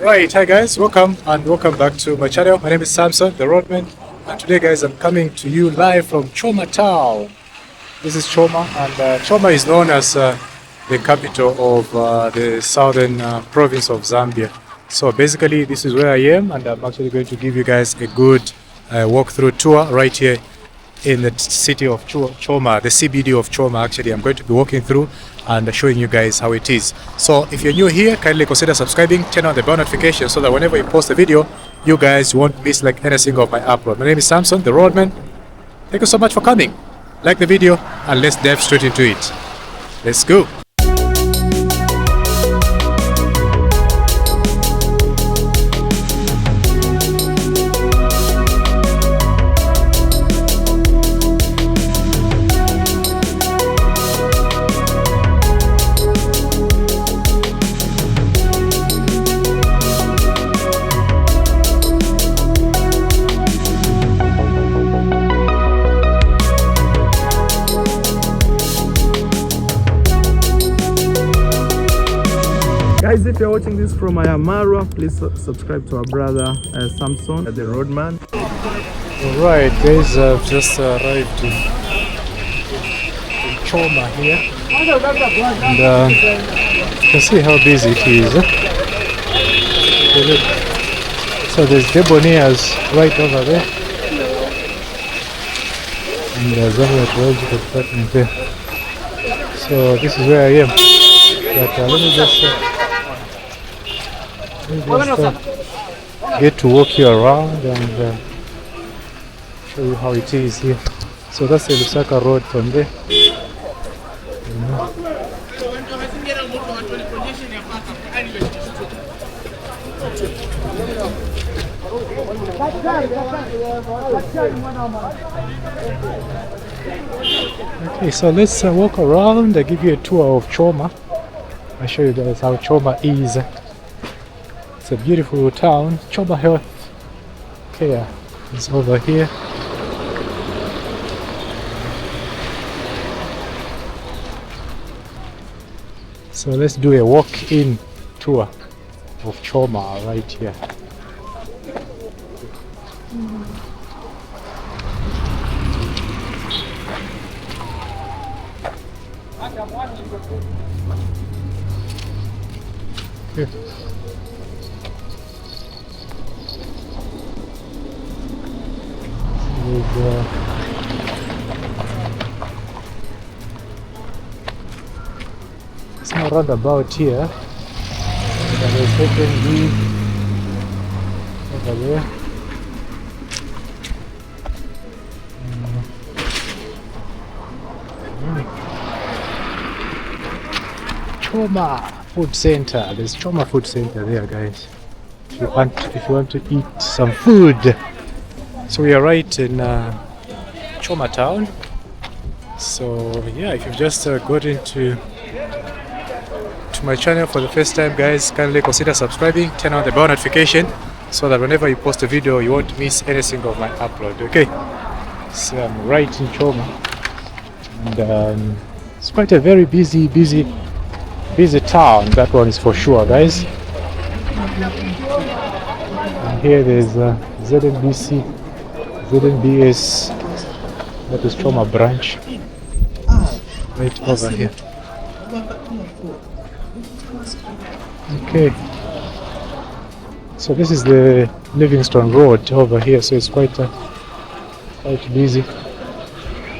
Right, hi guys, welcome and welcome back to my channel. My name is Samson, the roadman, and today guys I'm coming to you live from Choma town. This is Choma, and Choma is known as the capital of the southern province of Zambia. So basically this is where I am, and I'm actually going to give you guys a good walkthrough tour right here in the city of Choma, the CBD of Choma. Actually, I'm going to be walking through and showing you guys how it is. So if you're new here, kindly consider subscribing, turn on the bell notification so that whenever you post a video, you guys won't miss like any single of my upload. My name is Samson, the roadman. Thank you so much for coming. Like the video and let's dive straight into it. Let's go. Guys, if you're watching this from Ayamara, please subscribe to our brother Samson, the roadman. Alright guys, I've just arrived in Choma here, and you can see how busy it is. So there's debonaires right over there, and there's other ecological department there. So this is where I am, but let me just get to walk you around and show you how it is here. So that's the Lusaka road from there. Okay, so let's walk around. I give you a tour of Choma. I'll show you guys how Choma is. It's a beautiful town. Choma Health Care is over here. So let's do a walk-in tour of Choma right here. Here. It's not roundabout here. There's second over there. Choma Food Center. There's Choma Food Center there, guys. If you want to eat some food. So we are right in Choma town. So yeah, if you've just got into my channel for the first time, guys, kindly consider subscribing, turn on the bell notification so that whenever you post a video you won't miss any single of my upload. Okay, so I'm right in Choma, and it's quite a very busy town. That one is for sure, guys. And here there's ZNBS, that is Choma branch, right over here. Okay, so this is the Livingstone Road over here, so it's quite busy,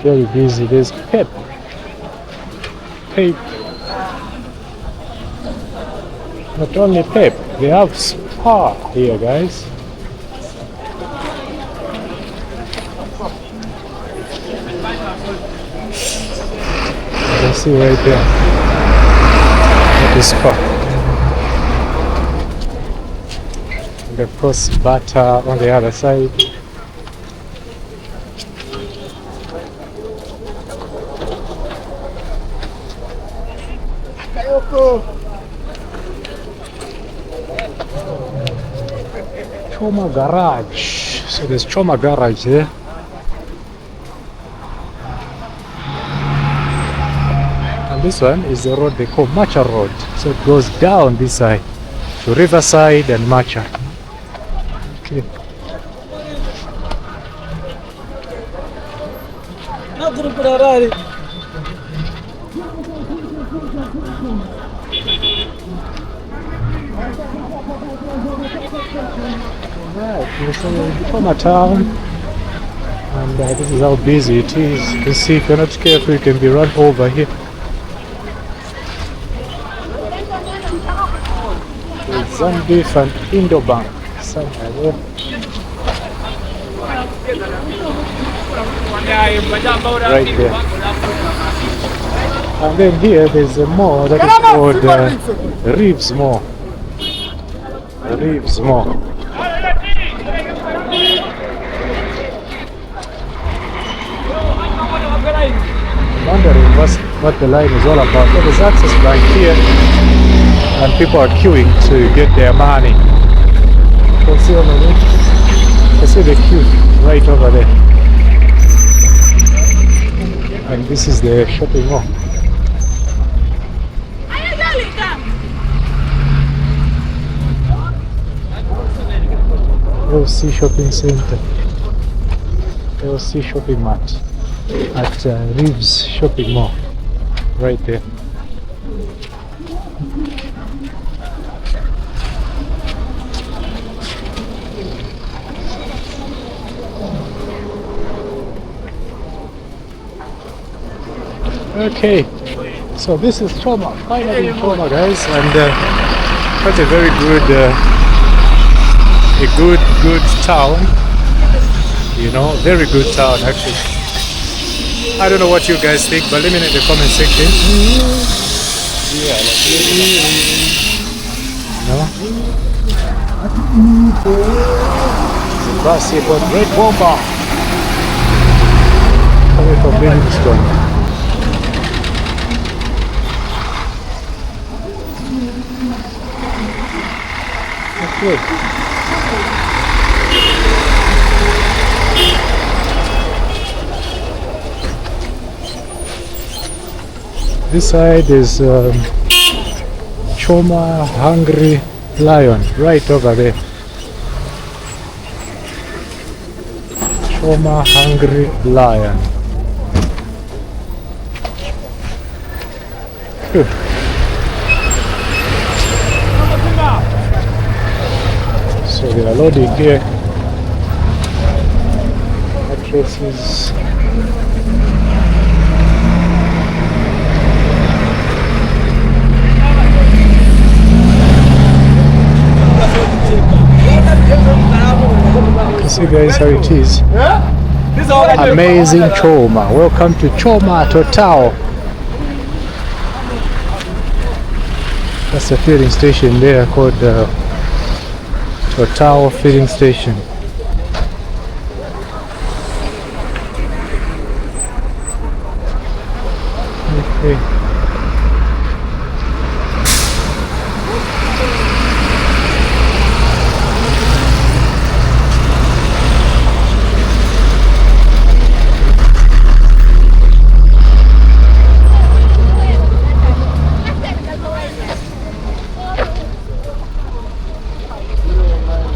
very busy. There's Pep, not only Pep, they have Spa here, guys. You can see right there, that is Spa. The cross butter on the other side. Choma garage. So there's Choma garage there. And this one is the road they call Macha Road. So it goes down this side. to Riverside and Macha. Okay. Alright, so we're from a town, and this is how busy it is. You can see if you're not careful, you can be run over here. Zambia and Indobank, somewhere there. Right there. And then here there's a mall that is called Reeves Mall. Reeves Mall. I'm wondering what the line is all about. There's Access Bank here, and people are queuing to get their money. You can see over there. You can see the queue right over there. And this is the shopping mall. LC Shopping Center. LC Shopping Mart at Reeves Shopping Mall. Right there. Okay, so this is Choma, finally Choma, guys, and that's a very good, good town. You know, very good town actually. I don't know what you guys think, but let me know in the comment section. Yeah, the bus here was Red Bomber coming from Livingston. Okay. This side is Choma Hungry Lion, right over there. Choma Hungry Lion. Good. So they are loading here. Mattresses. You see guys how it is. Amazing Choma. Welcome to Choma Total. That's a filling station there called Total filling station. Okay.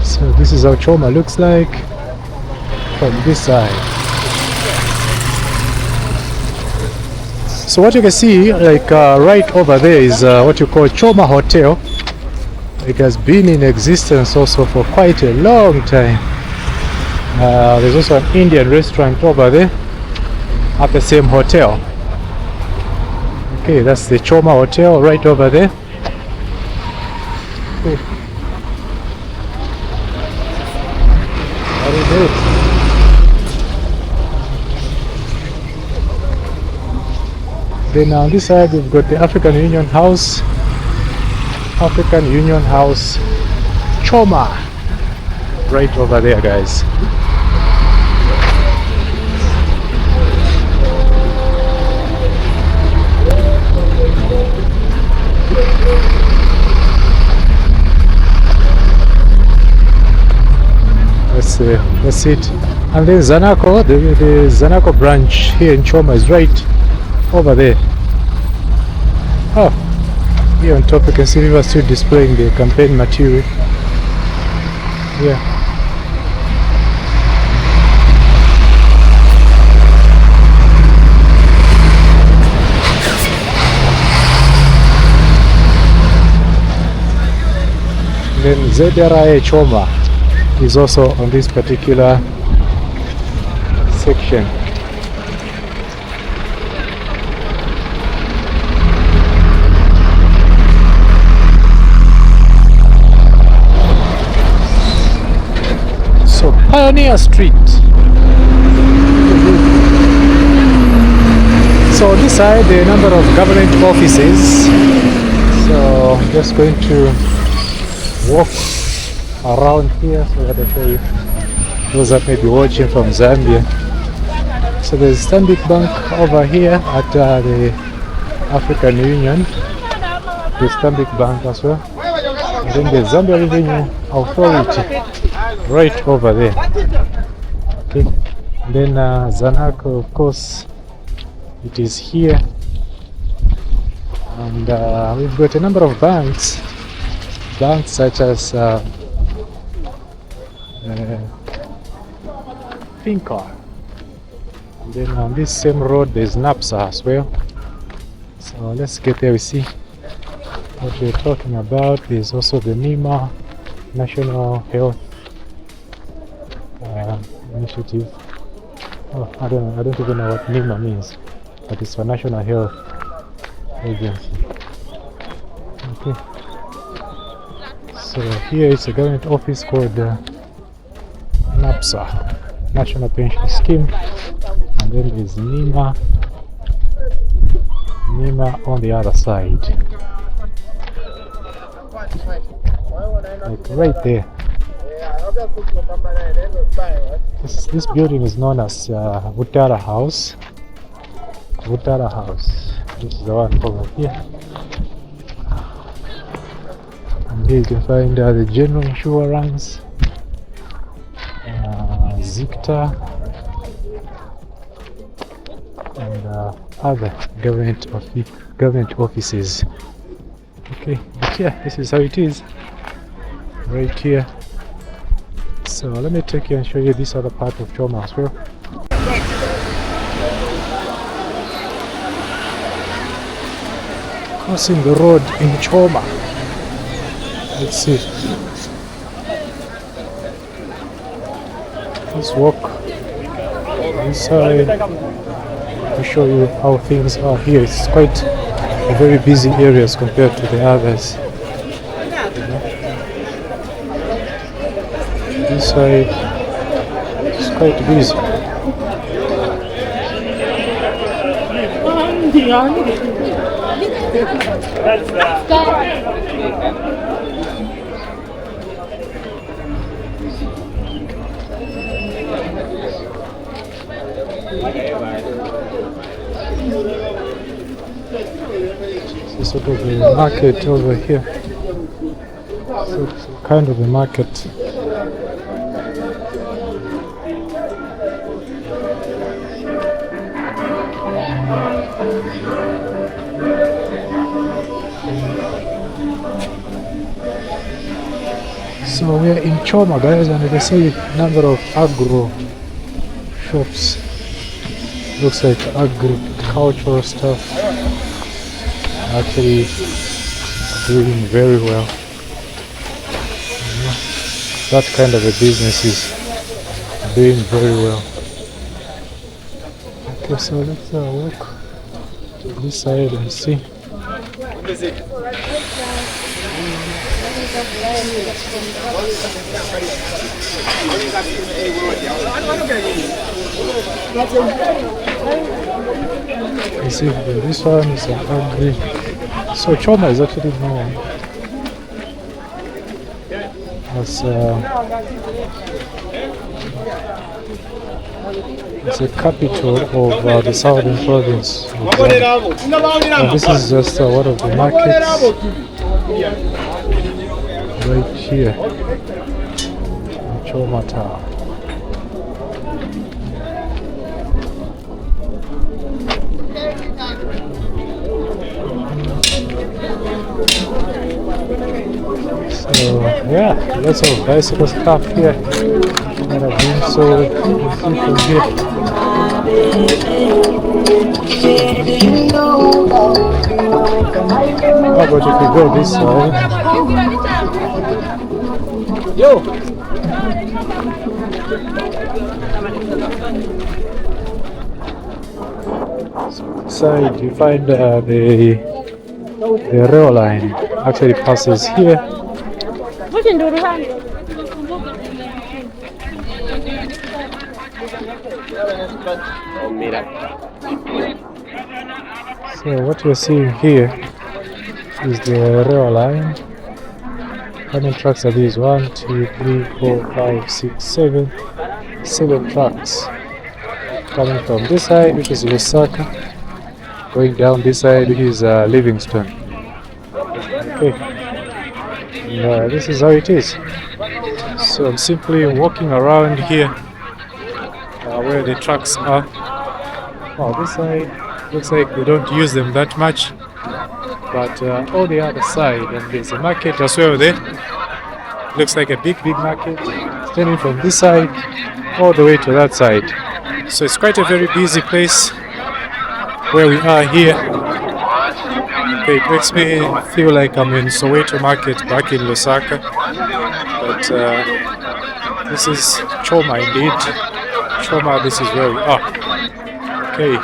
So this is how Choma looks like from this side. So what you can see, like right over there, is what you call Choma Hotel. It has been in existence also for quite a long time. There's also an Indian restaurant over there at the same hotel. Okay, that's the Choma Hotel right over there. Okay. Then on this side we've got the African Union House. African Union House Choma right over there, guys. That's it. And then Zanaco, the Zanaco branch here in Choma is right over there. Oh, Here on top you can see people are still displaying the campaign material. Yeah. Then ZRA Choma is also on this particular section. So Pioneer Street. So on this side the number of government offices. So I'm just going to walk around here so that I show you those that may be watching from Zambia. So there's Stanbic Bank over here at the African Union. There's Stanbic Bank as well. And then the Zambia Revenue Authority right over there. Okay. And then Zanaco, of course, it is here. And we've got a number of banks such as Fincar. And then on this same road there's NAPSA as well. So let's get there, we see what we're talking about. There's also the NIMA, National Health Initiative. Oh, I don't even know what NIMA means, but it's for National Health Agency. Okay. So here is a government office called NAPSA, National Pension Scheme, and then there's NIMA on the other side, like right there. This building is known as Vutara House. Vutara House. This is the one over here. And here you can find the general insurance, Zicta, and other government offices. Okay, but yeah, this is how it is right here. So let me take you and show you this other part of Choma as well. Crossing the road in Choma. Let's see. Let's walk inside to show you how things are here. It's quite a very busy area as compared to the others. This side is quite busy. It's sort of a market over here. So it's kind of a market. So we are in Choma, guys, and you can see a number of agro shops. Looks like agricultural stuff. Actually doing very well. That kind of a business is doing very well. Okay, so let's walk to this side and see. You see, this one is an agri. So Choma is actually known as it's a capital of the southern province of Zambia. This is just one of the markets right here in Choma town. So yeah, lots of bicycle stuff here that have been sold. You can see from here. How about if we go this side? Yo! So inside you find the rail line actually passes here. So what you're seeing here is the rail line. How many trucks are these? 1, 2, 3, 4, 5, 6, 7. 7 trucks coming from this side, which is Lusaka, going down this side, which is Livingston. Okay, and, this is how it is. So I'm simply walking around here where the trucks are. Oh, this side looks like they don't use them that much, but on the other side, and there's a market as well there. Looks like a big market, extending from this side all the way to that side. So it's quite a very busy place where we are here. Okay, it makes me feel like I'm in Soweto Market back in Lusaka, but this is Choma indeed. Choma, this is where we are. Okay,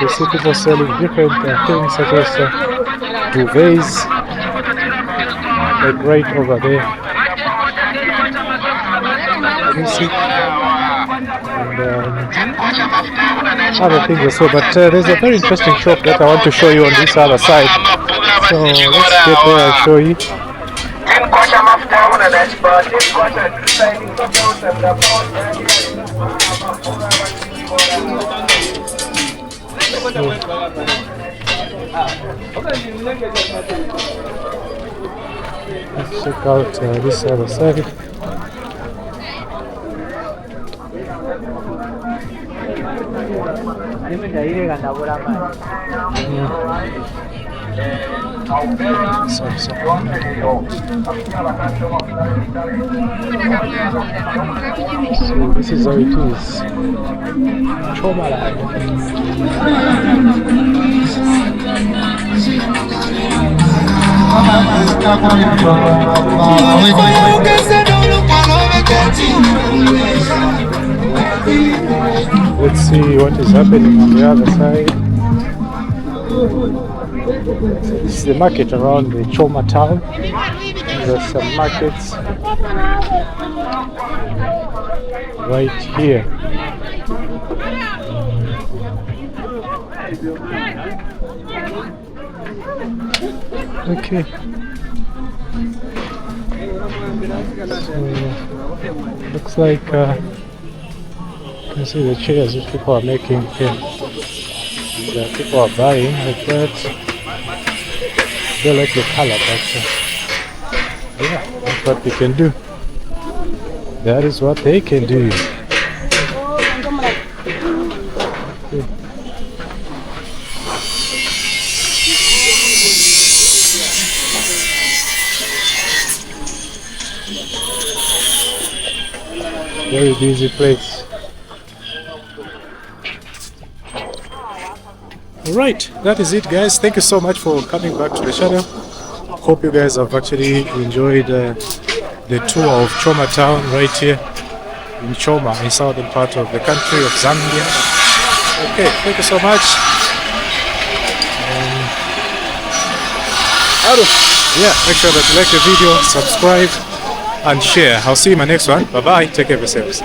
you see people selling different things such as duvets, like right over there. You see, and other things as well. But there's a very interesting shop that I want to show you on this other side. So let's get there and show you. Let's check out this other side. So this is how it is. Choma line. Let's see what is happening on the other side. This is the market around the Choma town. There's some markets right here. Okay. So, looks like you can see the chairs which people are making here. And, people are buying like that. They like the color, but yeah, that's what we can do. That is what they can do. Okay. Very busy place. Alright, that is it guys. Thank you so much for coming back to the channel. Hope you guys have actually enjoyed the tour of Choma town right here in Choma, in southern part of the country of Zambia. Okay, thank you so much. Make sure that you like the video, subscribe and share. I'll see you in my next one. Bye bye. Take care of yourselves.